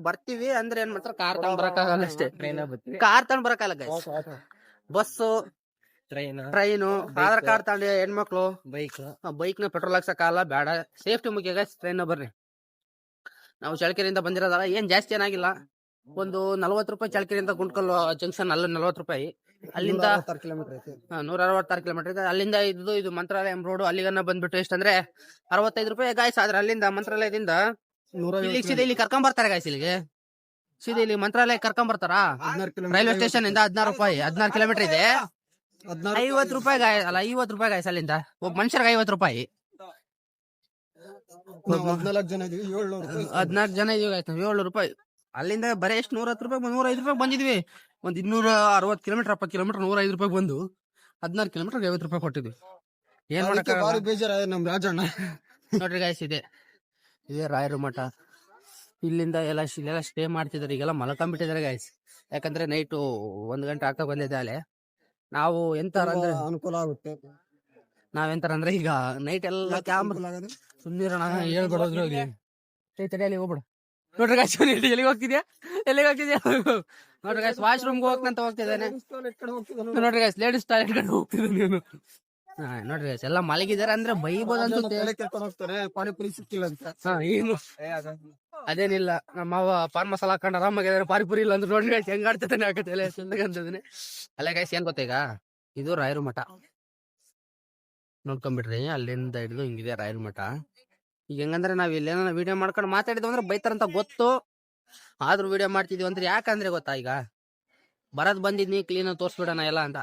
[SPEAKER 1] ಬರ್ತೀವಿ ಅಂದ್ರೆ ಏನ್ ಮಾಡ್ತಾರೆ, ಕಾರ್ ತಗೊಂಡ್ ಬರಕ್ಕಾಗಲ್ಲ ಅಷ್ಟೇ. ಕಾರ್ ತಗೊಂಡ್ ಬರಕ್ಕಾಗಲ್ಲ guys, bus, train, Aadhaar card ತಗೊಂಡು ಹೆಣ್ಮಕ್ಳು ಬೈಕ್ ನ ಪೆಟ್ರೋಲ್ ಹಾಕ್ಸಕ್ಕಾಗಲ್ಲ, ಬೇಡ, ಸೇಫ್ಟಿ ಮುಖ್ಯ ಗೈಸ್. ಟ್ರೈನ್ ಬರ್ರಿ. ನಾವು ಚಳ್ಳಕೆರೆಯಿಂದ ಬಂದಿರೋದಲ್ಲ, ಏನ್ ಜಾಸ್ತಿ ಏನಾಗಿಲ್ಲ, ಒಂದು 40 ರೂಪಾಯಿ ಚಳ್ಳಕೆರೆಯಿಂದ ಗುಂಟ್ಕಲ್ಲು ಜಂಕ್ಷನ್, ಅಲ್ಲಿ 40 ರೂಪಾಯಿ, ಅಲ್ಲಿಂದ 166 ಕಿಲೋಮೀಟರ್ ಇದೆ. ಅಲ್ಲಿಂದ ಇದು ಮಂತ್ರಾಲಯ ರೋಡ್, ಅಲ್ಲಿಗನ್ನ ಬಂದ್ಬಿಟ್ಟು ಎಷ್ಟಂದ್ರೆ 65 ರೂಪಾಯಿ ಗಾಯ್ಸ್. ಆದ್ರೆ ಅಲ್ಲಿಂದ ಮಂತ್ರಾಲಯದಿಂದ ಇಲ್ಲಿ ಕರ್ಕೊಂಡ್ ಬರ್ತಾರೆ ಗಾಯ್ಸ್, ಇಲ್ಲಿಗೆ ಸೀದಾ ಇಲ್ಲಿ ಮಂತ್ರಾಲಯ ಕರ್ಕೊಂಡ್ ಬರ್ತಾರ. ರೈಲ್ವೆ ಸ್ಟೇಷನ್ ಇಂದ 16 ರೂಪಾಯಿ, 16 ಕಿಲೋಮೀಟರ್ ಇದೆ. 50 ರೂಪಾಯಿ ಅಲ್ಲ 50 ರೂಪಾಯಿ ಗಾಯ್ಸ್. ಅಲ್ಲಿಂದ ಒಬ್ಬ ಮನುಷ್ಯರ್ಗೆ 50 ರೂಪಾಯಿ. 14 ಜನ ಇದೀವಿ, 700 ರೂಪಾಯಿ. ಅಲ್ಲಿಂದ ಬರೀ ಎಷ್ಟು 110 ರೂಪಾಯಿ 105 ರೂಪಾಯಿ ಬಂದಿದ್ವಿ. ಒಂದ್ 260 ಕಿಲೋಮೀಟರ್ 70 ಕಿಲೋಮೀಟರ್ 105 ರೂಪಾಯಿ ಬಂದು 16 ಕಿಲೋಮೀಟರ್ 50 ರೂಪಾಯಿ ಕೊಟ್ಟಿದ್ವಿ. ಏನ್ ಮಾಡಕ್ಕಾಗಲ್ಲ, ಬೇಜಾರ ನಮ್ ರಾಜಣ್ಣ. ನೋಡ್ರಿ ಗಾಯ್ಸ್, ಇದೇ ರಾಯರ ಮಠ. ಇಲ್ಲಿಂದ ಇಲ್ಲೆಲ್ಲ ಸ್ಟೇ ಮಾಡ್ತಿದಾರೆ, ಈಗೆಲ್ಲ ಮಲ್ಕೊಂಡ್ಬಿಟ್ಟಿದಾರೆ ಗಾಯ್ಸ್. ಯಾಕಂದ್ರೆ ನೈಟು 1 ಗಂಟೆ ಆಗ್ತಾ ಬಂದಿದೆ. ಅಲ್ಲೇ ನಾವು ಎಂತಾರಂದ್ರೆ ಅನುಕೂಲ ಆಗುತ್ತೆ. ನಾವೆಂತಾರಂದ್ರೆ ಈಗ ನೈಟ್ ಎಲ್ಲ ಕ್ಯಾಮ್ರಾ ಸುಮ್ಮನಿರೋಣ, ಹೇಳ್ಬಿಡೋದ್ರ ಹೋಗಿ ಅಲ್ಲಿ ಹೋಗ್ಬಿಡು. ನೋಡ್ರಿ ಗಾಯ್ಸ್, ಎಲ್ಲಿಗೆ ಹೋಗ್ತಿದ್ಯಾ ನೋಡ್ರಿ ಗಾಯ್ಸ್, ವಾಶ್ರೂಮ್ಗೆ ಹೋಗ್ತಂತ ಹೋಗ್ತಿದ್ದಾನೆ. ನೋಡ್ರಿ ಗಾಯ್ಸ್, ಲೇಡೀಸ್ ಟಾಯ್ಲೆಟ್ ಕಡೆ ಹೋಗ್ತಿದ್ದಾನೆ ಇವನು. ನೋಡ್ರಿ ಗಾಯ್ಸ್, ಎಲ್ಲ ಮಲಗಿದಾರೆ ಅಂದ್ರೆ ಬೈಬೋದು ಅನ್ಸುತ್ತೆ. ಪಾನಿಪುರಿ ಸಿಕ್ಕಿಲ್ಲ ಅಂತ ಏನು ಅದೇನಿಲ್ಲ, ನಮ್ಮ ಪಾನ್ ಮಸಾಲ ಹಾಕೊಂಡು ಆರಾಮಾಗಿದ್ದಾರೆ. ಪಾನಿಪುರಿ ಇಲ್ಲ ಅಂದ್ರೆ ನೋಡ್ರಿ ಗಾಯ್ಸ್ ಹೆಂಗ್ ಆಡ್ತಿದ್ದಾನೆ, ಹಾಕತ್ತೆ ಚಂದಗಂತದನೆ. ಅಲ್ಲೇ ಗಾಯ್ಸ್, ಏನ್ ಗೊತ್ತಾ, ಈಗ ಇದು ರಾಯರ ಮಠ ನೋಡ್ಕೊಂಡ್ಬಿಡ್ರಿ. ಅಲ್ಲಿಂದ ಹಿಡಿದು ಹಿಂಗಿದೆ ರಾಯರ ಮಠ. ಈಗ ಹೆಂಗಂದ್ರೆ ನಾವ್ ಇಲ್ಲೇನ ವಿಡಿಯೋ ಮಾಡ್ಕೊಂಡು ಮಾತಾಡಿದ್ವಿ ಅಂದ್ರೆ ಬೈತಾರಂತ ಗೊತ್ತು, ಆದ್ರೂ ವಿಡಿಯೋ ಮಾಡ್ತಿದ್ವಿ ಅಂದ್ರೆ ಯಾಕಂದ್ರೆ ಗೊತ್ತಾ, ಈಗ ಬಂದಿದ್ನಿ ಕ್ಲೀನ್ ತೋರ್ಸ್ಬಿಡೋಣ ಎಲ್ಲ ಅಂತ.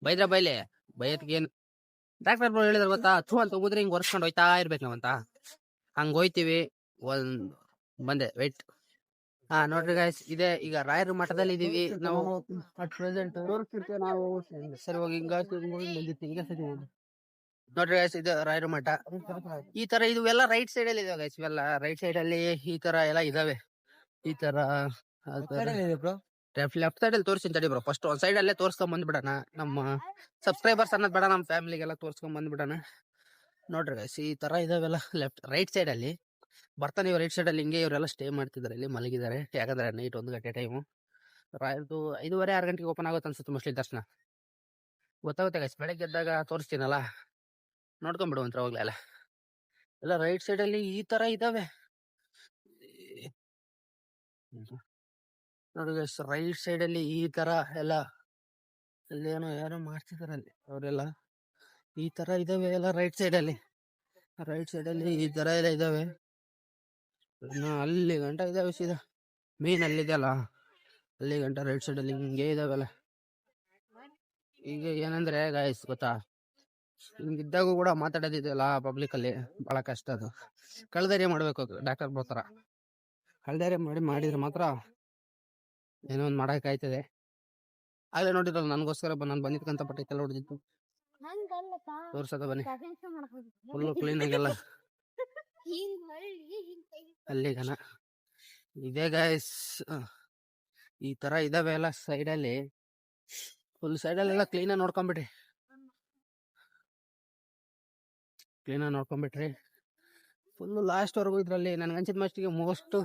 [SPEAKER 1] ಬೈದ್ರೆ ಬೈಲಿ, ಬೈಯತ್ಗೇನು ಡಾಕ್ಟರ್ ಹೇಳಿದ್ರೆ ಗೊತ್ತಾ, ಥೂ ಅಂತ ಹೋಗುದ್ರೆ ಹಿಂಗ್ ಒರ್ಸ್ಕೊಂಡು ಹೋಯ್ತಾ ಇರ್ಬೇಕು ನಾವಂತ. ಹಂಗ ಹೋಯ್ತಿವಿ. ಬಂದೆ ವೆಯ್ಟ್. ನೋಡ್ರಿ ಗಾಯ್ಸ್, ಇದೆ ಈಗ ರಾಯರ ಮಠದಲ್ಲಿ ಇದೀವಿ ನಾವು ಅಟ್ ಪ್ರೆಸೆಂಟ್. ನಾವು ಸರಿ ಹೋಗಿ ನೋಡ್ರಿ ಗಾಯ್ಸ್, ಇದು ರಾಯರ ಮಠ. ಈ ತರ ಇವೆಲ್ಲ ರೈಟ್ ಸೈಡ್ ಅಲ್ಲಿ ಇದಾವೆ ಗಾಯ್ಸ್, ಇವೆಲ್ಲ ರೈಟ್ ಸೈಡ್ ಅಲ್ಲಿ ಈ ತರ ಎಲ್ಲ ಇದಾವೆ. ಈ ತರ ಲೆಫ್ಟ್ ಸೈಡ್ ಅಲ್ಲಿ ತೋರಿಸ್ತೀನಿ ತಡಿ ಬ್ರೋ. ಫಸ್ಟ್ ಒಂದ್ ಸೈಡ್ ಅಲ್ಲೇ ತೋರ್ಸ್ಕೊಂಡ್ ಬಂದ್ಬಿಡೋಣ, ನಮ್ಮ ಸಬ್ಸ್ಕ್ರೈಬರ್ಸ್ ಅನ್ನೋದ್ ಬೇಡ, ನಮ್ಮ ಫ್ಯಾಮಿಲಿಗೆಲ್ಲ ತೋರ್ಸ್ಕೊಂಡ್ ಬಂದ್ಬಿಡೋಣ. ನೋಡ್ರಿ ಗಾಯ್ಸ್, ಈ ತರ ಇದಾವೆಲ್ಲ ರೈಟ್ ಸೈಡ್ ಅಲ್ಲಿ. ಬರ್ತಾನೆ ಇವ್ ರೈಟ್ ಸೈಡ್ ಅಲ್ಲಿ ಹಿಂಗೆ ಇವರೆಲ್ಲ ಸ್ಟೇ ಮಾಡ್ತಿದ್ದಾರೆ, ಇಲ್ಲಿ ಮಲಗಿದ್ದಾರೆ. ಯಾಕಂದ್ರೆ ನೈಟ್ 1 ಗಂಟೆ ಟೈಮು. ರಾಯರ್ದು 5:30 6 ಗಂಟೆಗೆ ಓಪನ್ ಆಗುತ್ತೆ ಅನ್ಸುತ್ತೆ ಮೋಸ್ಟ್ಲಿ ದರ್ಶನ. ಗೊತ್ತಾಗುತ್ತೆ ಗಾಯ್ಸ್, ಬೆಳಗ್ಗೆ ಎದ್ದಾಗ ತೋರಿಸ್ತೀನಲ್ಲ, ನೋಡ್ಕೊಂಡ್ಬಿಡುವಂತ್ರ ಹೋಗ್ಲಲ್ಲ. ಎಲ್ಲ ರೈಟ್ ಸೈಡ್ ಅಲ್ಲಿ ಈ ತರ ಇದಾವೆ ನೋಡಿ ಗಾಯ್ಸ್. ರೈಟ್ ಸೈಡ್ ಅಲ್ಲಿ ಈ ತರ ಎಲ್ಲ ಅಲ್ಲೇನೋ ಯಾರೋ ಮಾಡ್ತಿದಾರೆ ಅಲ್ಲಿ ಅವರೆಲ್ಲ. ಈ ತರ ಇದಾವೆ ಎಲ್ಲ ರೈಟ್ ಸೈಡ್ ಅಲ್ಲಿ. ಈ ತರ ಎಲ್ಲ ಇದಾವೆ. ಅಲ್ಲಿ ಗಂಟ ಇದಾವೆ ಸೀದಾ ಮೇನ್ ಅಲ್ಲಿದೆಯಲ್ಲ, ಅಲ್ಲಿ ಗಂಟ ರೈಟ್ ಸೈಡ್ ಅಲ್ಲಿ ಹಿಂಗೆ ಇದಾವೆಲ್ಲ. ಈಗ ಏನಂದ್ರೆ ಗಾಯ್ಸ್ ಗೊತ್ತಾ, ಹಿಂಗಿದ್ದಾಗೂ ಕೂಡ ಮಾತಾಡೋದಿದೆಯಲ್ಲ ಪಬ್ಲಿಕ್ ಅಲ್ಲಿ, ಬಹಳ ಕಷ್ಟ ಅದು. ಕಳ್ಧೈರ್ಯ ಮಾಡ್ಬೇಕು, ಡಾಕ್ಟರ್ ಬರ್ತಾರ. ಕಳ್ಧೈರ್ಯ ಮಾಡಿದ್ರೆ ಮಾತ್ರ ಏನೋ ಒಂದ್ ಮಾಡಕ್ ಆಯ್ತದೆ. ಆಗ್ಲೇ ನೋಡಿರಲ್ಲ, ನನ್ಗೋಸ್ಕರ ನಾನು ಬಂದಿದ್ಕಂತ ಪಟ್ಟೈತೆಲ್ಲ ಹೊಡೆದಿತ್ತು. ತೋರ್ಸದ ಬನ್ನಿ, ಫುಲ್ಲು ಕ್ಲೀನ್ ಆಗಿಲ್ಲ ಅಲ್ಲಿಗನ. ಇದೇ ಗಾಯ್ಸ್, ಈ ತರ ಇದಾವೆ ಎಲ್ಲ ಸೈಡ್ ಅಲ್ಲಿ. ಫುಲ್ ಸೈಡಲ್ಲೆಲ್ಲ ಕ್ಲೀನಾಗಿ ನೋಡ್ಕೊಂಬಿಟ್ರಿ. ಫುಲ್ ಲಾಸ್ಟ್ ವರೆಗೂ ಇದ್ರಲ್ಲಿ ನನ್ಗೆ ಅನ್ಸಿದ ಮಟ್ಟಿಗೆ ಮೋಸ್ಟ್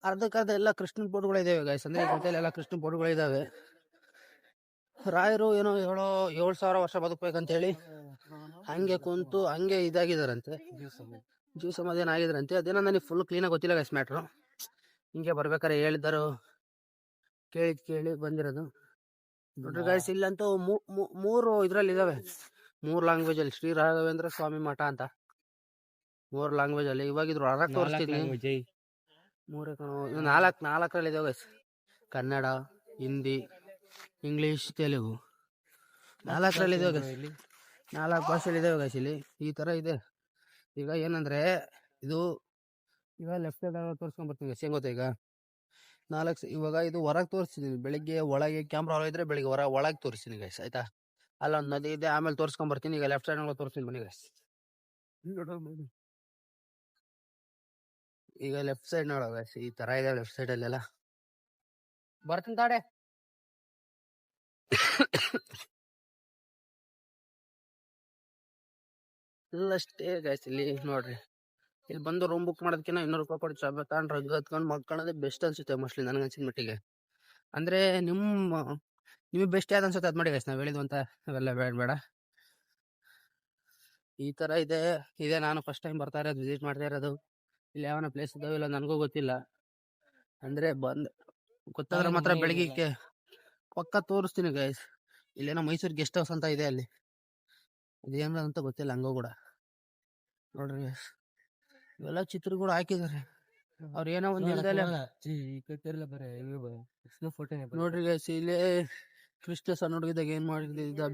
[SPEAKER 1] ಅರ್ಧಕ್ಕರ್ಧ ಎಲ್ಲ ಕೃಷ್ಣನ ಫೋಟೋಗಳು ಇದಾವೆ ಗೈಸ್. ಅಂದ್ರೆ ಈ ಜೊತೆಲೆಲ್ಲ ಕೃಷ್ಣನ ಫೋಟೋಗಳು ಇದಾವೆ. ರಾಯರು ಏನೋ 7,000 ವರ್ಷ ಬದುಕ್ಬೇಕಂತ ಹೇಳಿ ಹಂಗೆ ಕುಂತು ಹಂಗೆ ಇದಾಗಿದಾರಂತೆ, ಜೀವ ಸಮಾಧಾನ ಆಗಿದ್ರಂತೆ. ಅದೇನೋ ನನಗೆ ಫುಲ್ ಕ್ಲೀನಾಗಿ ಗೊತ್ತಿಲ್ಲ ಗೈಸ್ ಮ್ಯಾಟ್ರು. ಹಿಂಗೆ ಬರ್ಬೇಕಾರೆ ಹೇಳಿದ್ದಾರು, ಕೇಳಿ ಬಂದಿರೋದು. ನೋಡ್ರಿ ಗೈಸ್, ಇಲ್ಲಂತೂ ಮೂರು ಇದ್ರಲ್ಲಿ ಇದಾವೆ, 3 ಲ್ಯಾಂಗ್ವೇಜ್ ಅಲ್ಲಿ. ಶ್ರೀ ರಾಘವೇಂದ್ರ ಸ್ವಾಮಿ ಮಠ ಅಂತ 3 ಲ್ಯಾಂಗ್ವೇಜ್ ಅಲ್ಲಿ. ಇವಾಗ ಇದ್ರು ಹೊರಗೆ ತೋರಿಸ್ತೀನಿ. 4ರಲ್ಲಿ ಇದಾವೆ ಗೈಸ್. ಕನ್ನಡ, ಹಿಂದಿ, ಇಂಗ್ಲಿಷ್, ತೆಲುಗು 4ರಲ್ಲಿ ಇದಾವೆ ಗೈಸ್. 4 ಭಾಷೆಯಲ್ಲಿ ಇದಾವೆ ಗೈಸ್ ಇಲ್ಲಿ. ಈ ತರ ಇದೆ. ಈಗ ಏನಂದ್ರೆ ಇದು ಈಗ ಲೆಫ್ಟ್ ಸೈಡ್ ತೋರಿಸ್ಕೊಂಡ್ ಬರ್ತೀನಿ ಗೈಸ್. ಹೆಂಗ್ ಗೊತ್ತಾ, ಈಗ 4 ಇವಾಗ ಇದು ಹೊರಗೆ ತೋರಿಸ್ತಿದ್ದೀನಿ. ಬೆಳಿಗ್ಗೆ ಒಳಗೆ ಕ್ಯಾಮ್ರಾ ಇದ್ರೆ ಬೆಳಿಗ್ಗೆ ಒಳಗೆ ತೋರಿಸ್ತೀನಿ ಗೈಸ್, ಆಯ್ತಾ. ಅಲ್ಲೊಂದು ನದಿ ಇದೆ, ಆಮೇಲೆ ತೋರಿಸ್ಕೊಂಡ್ ಬರ್ತೀನಿ. ಈಗ ಲೆಫ್ಟ್ ಸೈಡ್ ತೋರಿಸ್ತೀನಿ ಬನ್ನಿ ಗೈಸ್. ಈಗ ಲೆಫ್ಟ್ ಸೈಡ್ ನೋಡೋ ಗೈಸ್, ಈ ತರ ಇದೆ ಲೆಫ್ಟ್ ಸೈಡ್ ಅಲ್ಲೆಲ್ಲ. ಬರ್ತೀನಿ ತಾಡೆ. ಅಷ್ಟೇ ಗೈಸ್. ಇಲ್ಲಿ ನೋಡ್ರಿ, ಇಲ್ಲಿ ಬಂದು ರೂಮ್ ಬುಕ್ ಮಾಡೋದಕ್ಕಿಂತ 200 ರೂಪಾಯಿ ಕೊಟ್ಟು ಚಾಬೆ ತಗೊಂಡು ರಗ್ ಹತ್ಕೊಂಡು ಮಲ್ಕೊಳ್ಳೋದೇ ಬೆಸ್ಟ್ ಅನ್ಸುತ್ತೆ ಮೋಸ್ಟ್ಲಿ ನನಗೆ ಅನ್ಸಿದ ಮಟ್ಟಿಗೆ. ಅಂದ್ರೆ ನಿಮಗೆ ಬೆಸ್ಟ್ ಯಾವ್ದು ಅನ್ಸುತ್ತೆ ಅದ್ ಮಾಡಿ ಗೈಸ್. ನಾವ್ ಹೇಳಿದ್ವು ಅಂತ ಅವೆಲ್ಲ ಬೇಡ. ಈ ತರ ಇದೆ ನಾನು ಫಸ್ಟ್ ಟೈಮ್ ಬರ್ತಾ ಇರೋದು, ವಿಸಿಟ್ ಮಾಡ್ತಾ ಇರೋದು. ಇಲ್ಲಿ ಯಾವನ ಪ್ಲೇಸ್ ಇದಾವೆ ಇಲ್ಲ ನನಗೂ ಗೊತ್ತಿಲ್ಲ. ಅಂದ್ರೆ ಗೊತ್ತಾದ್ರೆ ಮಾತ್ರ ಬೆಳಿಗ್ಗೆ ಪಕ್ಕ ತೋರಿಸ್ತೀನಿ ಗೈಸ್. ಇಲ್ಲೇನೋ ಮೈಸೂರು ಗೆಸ್ಟ್ ಹೌಸ್ ಅಂತ ಇದೆ, ಅಲ್ಲಿ ಅದೇನ ಅಂತ ಗೊತ್ತಿಲ್ಲ. ಹಂಗೋ ಕೂಡ ನೋಡ್ರಿ ಗೈಸ್, ಇವೆಲ್ಲ ಚಿತ್ರಗಳು ಹಾಕಿದ್ದಾರೆ. ಅವ್ರ ಏನೋ ಒಂದು ನೋಡ್ರಿ ಗೈಸ್, ಇಲ್ಲೇ ಕೃಷ್ಣ ಸಣ್ಣ ಹುಡುಗಿದಾಗ ಏನ್ ಮಾಡಿದ್ದ,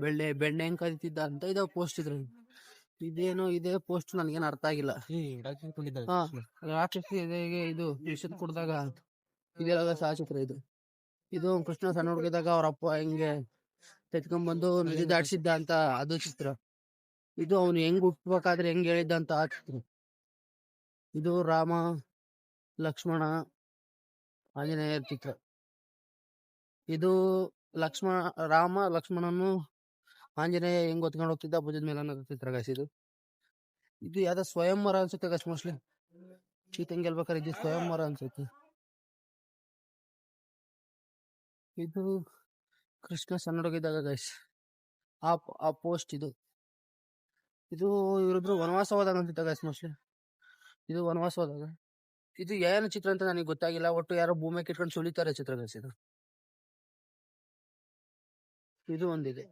[SPEAKER 1] ಬೆಣ್ಣೆ ಹೆಂಗ್ ಕದಿತಿದ್ದ ಅಂತ ಇದಾವ ಪೋಸ್ಟ್ ಇದ್ರೆ. ಇದೇನೋ ಇದೆ ಪೋಸ್ಟ್ ನನ್ಗೇನು ಅರ್ಥ ಆಗಿಲ್ಲ. ರಾಕ್ಷಸಿ ಇದು ವಿಷದ ಕುಡ್ದಾಗ ಇದೆಲ್ಲ ಚಿತ್ರ ಇದು ಕೃಷ್ಣ ಸಣ್ಣ ಹುಡುಗಿದಾಗ ಅವ್ರ ಅಪ್ಪ ಹೆಂಗೆ ತೆತ್ಕೊಂಡ್ಬಂದು ನದಿ ದಾಟಿಸಿದ್ದ ಅಂತ ಅದು ಚಿತ್ರ. ಇದು ಅವನು ಹೆಂಗ್ ಹುಟ್ಬೇಕಾದ್ರೆ ಹೆಂಗ್ ಹೇಳಿದ್ದ ಅಂತ ಆ ಚಿತ್ರ. ಇದು ರಾಮ ಲಕ್ಷ್ಮಣ ಆಂಜನೇಯರ ಚಿತ್ರ. ಇದು ರಾಮ ಲಕ್ಷ್ಮಣನು ಆಂಜನೇಯ ಹೆಂಗ್ ಹೊತ್ಕೊಂಡು ಹೋಗ್ತಿದ್ದ ಭುಜದ ಮೇಲೆ ಅನ್ನೋದು ಚಿತ್ರ ಗೈಸ್. ಇದು ಯಾವ್ದೋ ಸ್ವಯಂವರ ಅನ್ಸುತ್ತೆ ಗೈಸ್, ಮೋಸ್ಟ್ಲಿ ಚೀತಂಗ್ ಗೆಲ್ಬೇಕಾದ್ರೆ ಇದು ಸ್ವಯಂವರ ಅನ್ಸುತ್ತೆ. ಇದು ಕೃಷ್ಣ ಸಣ್ಣ ಹುಡುಗಿದ್ದಾಗ ಗೈಸ್, ಆ ಪೋಸ್ಟ್ ಇದು ಇವರಿಬ್ರು ವನವಾಸ ಹೋದಾಗ ಅನ್ಸುತ್ತೆ ಗೈಸ್, ಮೋಸ್ಟ್ಲಿ ಇದು ವನವಾಸ ಹೋದಾಗ. ಇದು ಏನು ಚಿತ್ರ ಅಂತ ನನಗೆ ಗೊತ್ತಾಗಿಲ್ಲ. ಒಟ್ಟು ಯಾರೋ ಭೂಮಿಗೆ ಇಟ್ಕೊಂಡು ಸುಳಿತಾರೆ ಚಿತ್ರ ಗೈಸ್. ಇದು ಒಂದಿದೆ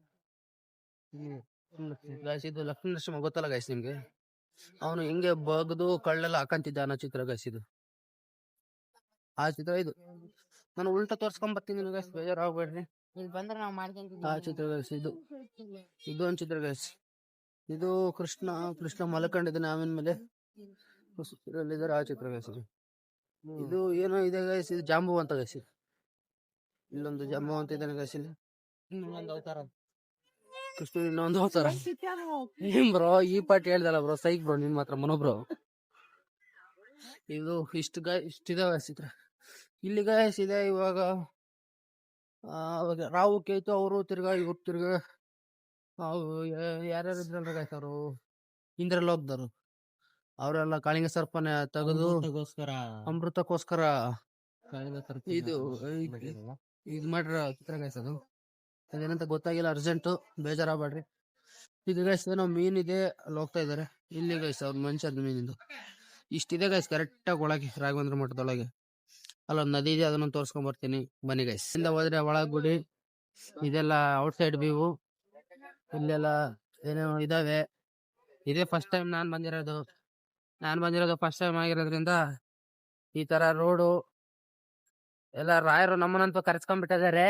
[SPEAKER 1] ಗೈಸ್. ಇದು ಲಕ್ಷ್ಮೀ ನರಸಿಂಹ ಗೊತ್ತಲ್ಲ ಗೈಸ್ ನಿಮ್ಗೆ, ಅವನು ಹೆಂಗೆ ಬಗ್ದು ಕಳ್ಳೆಲ್ಲ ಹಾಕಂತಿದ್ದ ಅನ್ನೋ ಚಿತ್ರ ಗೈಸ್. ಇದು ಆ ಚಿತ್ರ. ಇದು ನಾನು ಉಲ್ಟಾ ತೋರ್ಸ್ಕೊಂಡ್ ಬರ್ತೀನಿ ಗೈಸ್, ಬೇಜಾರಾಗ್ಬೇಡ್ರಿ. ಆ ಚಿತ್ರ ಗೈಸ್. ಇದು ಒಂದ್ ಚಿತ್ರ ಗೈಸ್. ಇದು ಕೃಷ್ಣ ಮಲ್ಕೊಂಡಿದ್ದಾನೆ ಆಮೇಲೆ ಮೇಲೆ ಇದ್ದಾರೆ, ಆ ಚಿತ್ರ ಗೈಸ್. ಇದು ಏನೋ ಇದೆ ಗೈಸ್, ಇದು ಜಾಂಬು ಅಂತ ಗೈಸ್. ಇಲ್ಲೊಂದು ಜಾಂಬು ಅಂತ ಇದ್ದಾನೆ ಗೈಸ್. ಇಲ್ಲಿ ಕೃಷ್ಣ ಇನ್ನೊಂದು ಅವತಾರ. ಏನ್ ಬ್ರೋ ಈ ಪಾರ್ಟಿ ಹೇಳ್ದಲ್ಲ ಬ್ರೋ, ಸೈಕ್ ಬ್ರೋ ನಿನ್ ಮಾತ್ರ ಮನೋಬ್ರೋ. ಇದು ಇಷ್ಟಿದೆ ಚಿತ್ರ. ಇಲ್ಲಿ ಗೈಸ್ ಇದೆ. ಇವಾಗ ರಾವು ಕೇತು ಅವರು ತಿರ್ಗಾ ಯಾರ್ಯಾರು ಇದ್ರಲ್ಲ ಗೈಸ್, ಅವರು ಇಂದ್ರಲೋಕದವರು ಅವರೆಲ್ಲ ಕಾಳಿಂಗ ಸರ್ಪನ ತೆಗೆದು ಅಮೃತಕ್ಕೋಸ್ಕರ ಇದು ಮಾಡ್ರ ಚಿತ್ರ ಗೈಸ್. ಅದೇನಂತ ಗೊತ್ತಾಗಿಲ್ಲ, ಅರ್ಜೆಂಟು, ಬೇಜಾರಾಗ್ಬೇಡ್ರಿ. ಇದು ಗೈಸ್ ಏನೋ ಮೀನಿದೆ, ಅಲ್ಲಿ ಹೋಗ್ತಾ ಇದಾರೆ. ಇಲ್ಲಿ ಗೈಸ್ ಅವ್ರ ಮನುಷ್ಯದ ಮೀನಿಂದು ಇಷ್ಟಿದೆ ಗೈಸ್, ಕರೆಕ್ಟಾಗಿ ಒಳಗೆ ರಾಘವೇಂದ್ರ ಮಠದೊಳಗೆ. ಅಲ್ಲೊಂದು ನದಿ ಇದೆ, ಅದನ್ನ ತೋರ್ಸ್ಕೊಂಡ್ ಬರ್ತೀನಿ ಬನ್ನಿ ಗೈಸ್. ಇಂದ ಹೋದ್ರೆ ಒಳಗ್ ಗುಡಿ, ಇದೆಲ್ಲ ಔಟ್ ಸೈಡ್ ವ್ಯೂ. ಇಲ್ಲೆಲ್ಲ ಏನೇನೋ ಇದಾವೆ. ಇದೇ ಫಸ್ಟ್ ಟೈಮ್ ನಾನ್ ಬಂದಿರೋದು ಫಸ್ಟ್ ಟೈಮ್ ಆಗಿರೋದ್ರಿಂದ ಈ ತರ ರೋಡು ಎಲ್ಲ ರಾಯರು ನಮ್ಮನ್ನಂತೂ ಕರೆಸ್ಕೊಂಡ್ಬಿಟ್ಟಿದ್ದಾರೆ.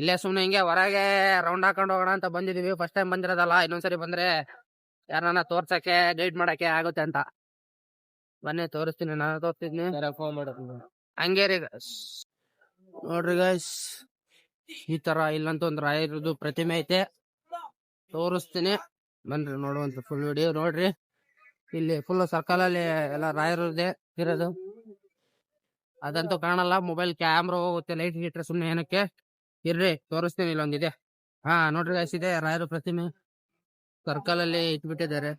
[SPEAKER 1] ಇಲ್ಲೇ ಸುಮ್ನೆ ಹಿಂಗೆ ಹೊರಗೆ ರೌಂಡ್ ಹಾಕೊಂಡ್ ಹೋಗೋಣ ಅಂತ ಬಂದಿದೀವಿ. ಫಸ್ಟ್ ಟೈಮ್ ಬಂದಿರೋದಲ್ಲ, ಇನ್ನೊಂದ್ಸರಿ ಬಂದ್ರೆ ಯಾರನ್ನ ತೋರ್ಸಕ್ಕೆ ಗೈಡ್ ಮಾಡಕ್ಕೆ ಆಗುತ್ತೆ ಅಂತ ಬನ್ನಿ ತೋರಿಸ್ತೀನಿ. ನಾನು ತೋರಿಸ್ತಿದ್ನಿ ಹಂಗೆ ರೀ ನೋಡ್ರಿ ಗೈಸ್. ಈ ತರ ಇಲ್ಲಂತ ಒಂದು ರಾಯರದು ಪ್ರತಿಮೆ ಐತೆ, ತೋರಿಸ್ತೀನಿ ಬನ್ರಿ ನೋಡುವಂತ ಫುಲ್ ವಿಡಿಯೋ ನೋಡ್ರಿ. ಇಲ್ಲಿ ಫುಲ್ ಸರ್ಕಲ್ ಅಲ್ಲಿ ಎಲ್ಲ ರಾಯರದೇ ಇರೋದು. ಅದಂತೂ ಕಾಣಲ್ಲ, ಮೊಬೈಲ್ ಕ್ಯಾಮ್ರಾ ಹೋಗುತ್ತೆ ಲೈಟ್ ಇಟ್ರೆ ಸುಮ್ನೆ ಏನಕ್ಕೆ. ಇರ್ರಿ ತೋರಿಸ್ತೀನಿ, ಇಲ್ಲೊಂದಿದೆ. ಹಾ ನೋಡ್ರಿ guys, ಇದೆ ರಾಯರ ಪ್ರತಿಮೆ. ಸರ್ಕಲ್ ಅಲ್ಲಿ ಇಟ್ಬಿಟ್ಟಿದ್ದಾರೆ.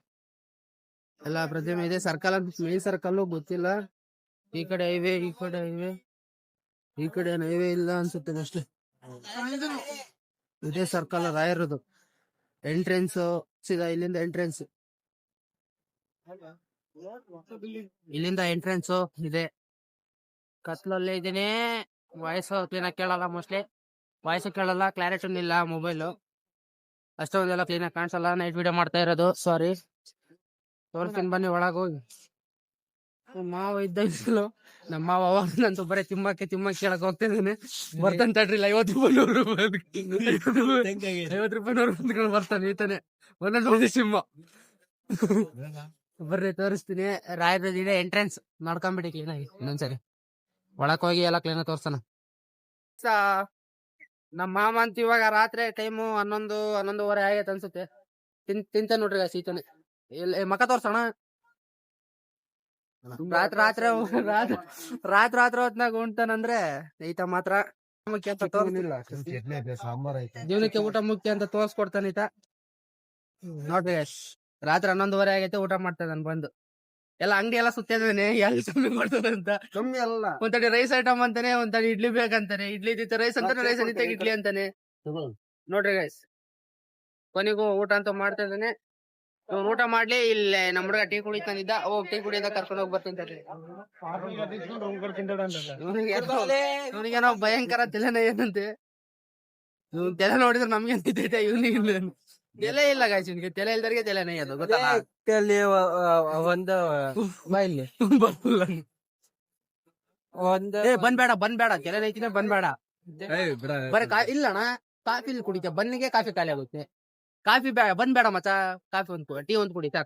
[SPEAKER 1] ಎಲ್ಲಾ ಪ್ರತಿಮೆ ಇದೆ. ಸರ್ಕಲ್ ಅಂತ ಮೇನ್ ಸರ್ಕಲ್ ಗೊತ್ತಿಲ್ಲ. ಈ ಕಡೆ ಹೈವೇ, ಈ ಕಡೆ ಹೈವೇ, ಈ ಕಡೆ ಹೈವೇ ಇಲ್ಲ ಅನ್ಸುತ್ತೆ ಅಷ್ಟೇ. ಇದೇ ಸರ್ಕಲ್ ರಾಯರದು ಎಂಟ್ರೆನ್ಸ್. ಸೀದಾ ಇಲ್ಲಿಂದ ಎಂಟ್ರೆನ್ಸ್, ಇಲ್ಲಿಂದ ಎಂಟ್ರೆನ್ಸ್ ಇದೆ. ಕತ್ಲಲ್ಲೇ ಇದೀನಿ. ವಾಯ್ಸ್ ಕ್ಲೀನ್ ಆಗಿ ಕೇಳಲ್ಲ, ಮೋಸ್ಟ್ಲಿ ವಾಯ್ಸ್ ಕೇಳಲ್ಲ, ಕ್ಲಾರಿಟಿ ಇಲ್ಲ ಮೊಬೈಲ್ ಅಷ್ಟೊಂದೆಲ್ಲ ಕ್ಲೀನ್ ಆಗಿ ಕಾಣಿಸಲ್ಲ. ನೈಟ್ ವಿಡಿಯೋ ಮಾಡ್ತಾ ಇರೋದು, ಸಾರಿ. ತೋರಿಸ್ತೀನಿ ಬನ್ನಿ ಒಳಗೆ ಹೋಗಿ. ಮಾವ ಇದ್ದಿಲ್ಲ, ನಮ್ಮ ಮಾವ ಅವಾಗಂತೂ ಬರೀ ತಿಮ್ಮಕ್ಕೆ ಕೇಳಕ್ ಹೋಗ್ತಿದ್ದಾನೆ. ಬರ್ತಾನೆ ತಡ್ರಿಲ್ಲ, 50 ರೂಪಾಯಿ 100 ರೂಪಾಯಿ 50 ರೂಪಾಯಿ 100 ರೂಪಾಯಿ ಬರ್ತಾನೆ ಈತಾನೆ. ಒಂದೊಂದು ಸಿಂಹ. ಬರ್ರಿ ತೋರಿಸ್ತೀನಿ. ರಾಯರದಿದೆ ಎಂಟ್ರೆನ್ಸ್, ನೋಡ್ಕೊಂಬಿಡಿ ಕ್ಲೀನ್ ಆಗಿ ಇನ್ನೊಂದ್ಸರಿ. ಒಳಕ್ ಹೋಗಿ ಎಲ್ಲ ಕ್ಲೀನ್ ಆಗಿ ತೋರ್ಸನ. ನಮ್ಮ ಮಾಮ ಅಂತ ಇವಾಗ ರಾತ್ರಿ ಟೈಮು 11:30 ಆಗೈತೆ ಅನ್ಸುತ್ತೆ. ತಿಂತ ನೋಡ್ರಿ ಸೀತಾನೆ. ಮಕ ತೋರ್ಸೋಣ. ರಾತ್ರಿ ಹೊತ್ನಾಗ ಉಂಟಾನಂದ್ರೆ ಈತ ಮಾತ್ರ ಮುಖ್ಯ ಅಂತ ಜೀವನಕ್ಕೆ ಊಟ ಮುಖ್ಯ ಅಂತ ತೋರ್ಸ್ಕೊಡ್ತಾನ ಈತ. ನೋಡ್ರಿ ರಾತ್ರಿ 11:30 ಆಗೈತೆ, ಊಟ ಮಾಡ್ತಾ ಇದ್ದಾನೆ ಬಂದು. ಎಲ್ಲ ಅಂಗಡಿ ಎಲ್ಲ ಸುತ್ತಿದ್ದಾನೆ, ಎಲ್ಲಿ ಕಮ್ಮಿ ಮಾಡ್ತಾನೆ ಅಂತ. ಕಮ್ಮಿ ಅಲ್ಲ, ಒಂದಡಿ ರೈಸ್ ಐಟಮ್ ಅಂತಾನೆ, ಒಂದಡಿ ಇಡ್ಲಿ ಬೇಕಂತಾನೆ, ಇಡ್ಲಿ ಇದ್ದಿತ್ತ ರೈಸ್ ಅಂತಾನೆ, ರೈಸ್ ಇದ್ದಿತ್ತ ಇಡ್ಲಿ ಅಂತಾನೆ. ನೋಡ್ರಿ ಗೈಸ್, ಕೊನೆಗೂ ಊಟ ಅಂತ ಮಾಡ್ತಾ ಇದ್ದಾನೆ. ಊಟ ಮಾಡ್ಲಿ, ಇಲ್ಲೇ ನಮ್ಮ ಹುಡುಗ ಟೀ ಕುಡಿತಾನಿದ್ದ. ಟೀ ಕುಡಿಯಿಂದ ಕರ್ಕೊಂಡು ಹೋಗಿ ಬರ್ತೀನಿ. ಇವನಿಗೇನೋ ಭಯಂಕರ ತಲೆನೇ ಏನಂತೆ. ಇವ್ನ ತಲೆ ನೋಡಿದ್ರೆ ನಮ್ಗೆ ನಿಂತೈತೆ, ಇವನಿಗೆ ತಲೆ ಇಲ್ಲ ಗಾಯ್ಸ್. ಇವ್ನಿಗೆ ತಲೆ ಇಲ್ದರಿಗೆ ತಲೆನೇ ಅದು ಗೊತ್ತಲ್ಲ.
[SPEAKER 2] ಒಂದು ಬಾಯಲ್ಲಿ
[SPEAKER 1] ಬಂದ್ಬೇಡ ತಲೆ ನೈತಿನ ಬಂದ್ಬೇಡ. ಬರೀ ಇಲ್ಲಣ್ಣ, ಕಾಫಿ ಕುಡಿತ ಬನ್ನಿಗೆ ಕಾಫಿ ಖಾಲಿ ಆಗುತ್ತೆ. ಕಾಫಿ ಬಂದ್ಬೇಡ ಮಚ್ಚ, ಕಾಫಿ ಒಂದು ಟೀ ಒಂದು ಕುಡಿತಾ.